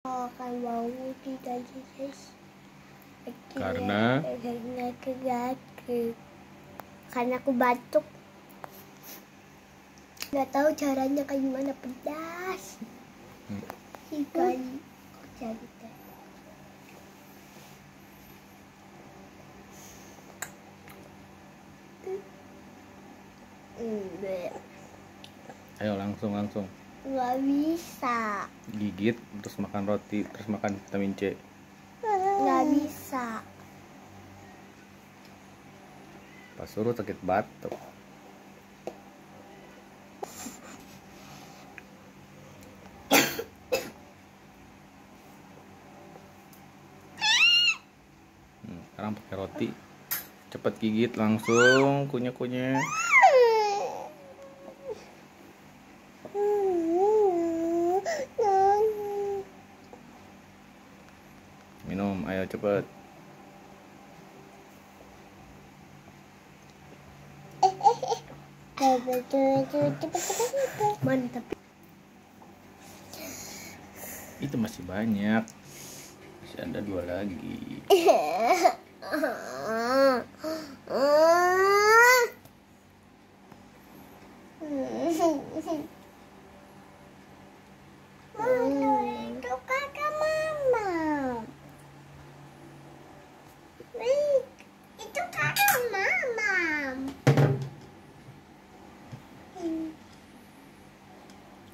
Akan mau tidak guys. Karena aku batuk. Nggak tahu caranya kayak gimana, pedas. Ikan jadi deh. Ayo langsung Nggak bisa. gigit, terus makan roti, terus makan vitamin C. Nggak bisa. Pas suruh sakit batuk. Sekarang pakai roti, cepet gigit, langsung kunyah-kunyah. Minum, ayo cepet. Mantap. Itu masih banyak, masih ada 2 lagi. Itu kakak mama. Itu kakak mama.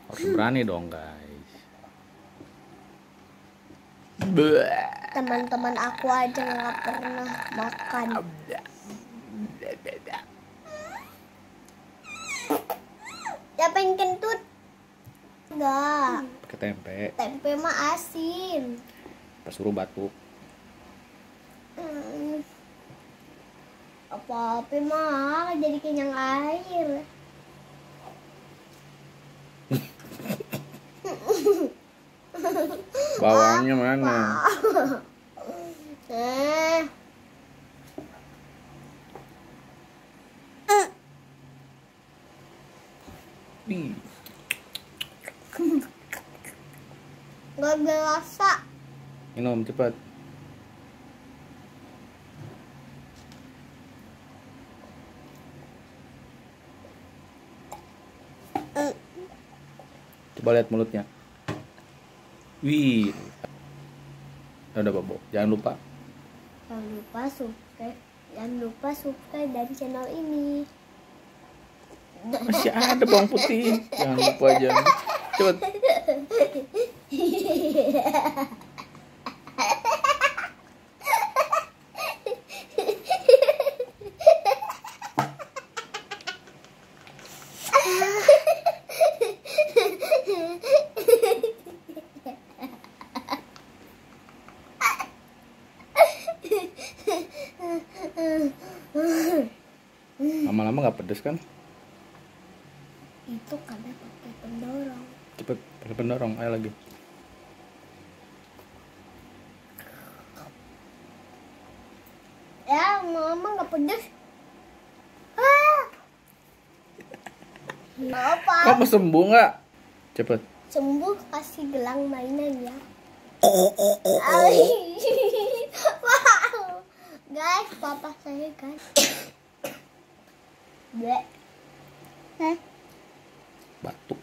Harus berani dong guys. Teman-teman aku aja nggak pernah makan. Ya pengen kentut? Enggak. Pakai tempe, Tempe mah asin. pas suruh batuk. Apa-apa mah jadi kenyang air. Bawangnya mana? Ih, Gak berasa. minum cepet. Coba lihat mulutnya. Wih. Udah Bobo, jangan lupa. Jangan lupa subscribe dari channel ini. Masih ada bawang putih. Jangan lupa aja. Cepet. Lama-lama nggak pedes kan? Itu karena pakai pendorong. Cepet, pakai pendorong. Ayo lagi. Ya, mama nggak pedes. Kenapa? Kamu sembuh nggak? Cepet. Sembuh, kasih gelang mainan ya. Wow. Guys, papa saya guys. Bleh. Batuk.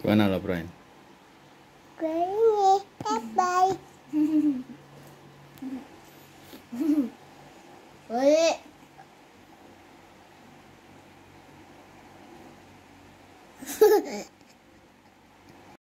Gimana lo, Brian? Bye.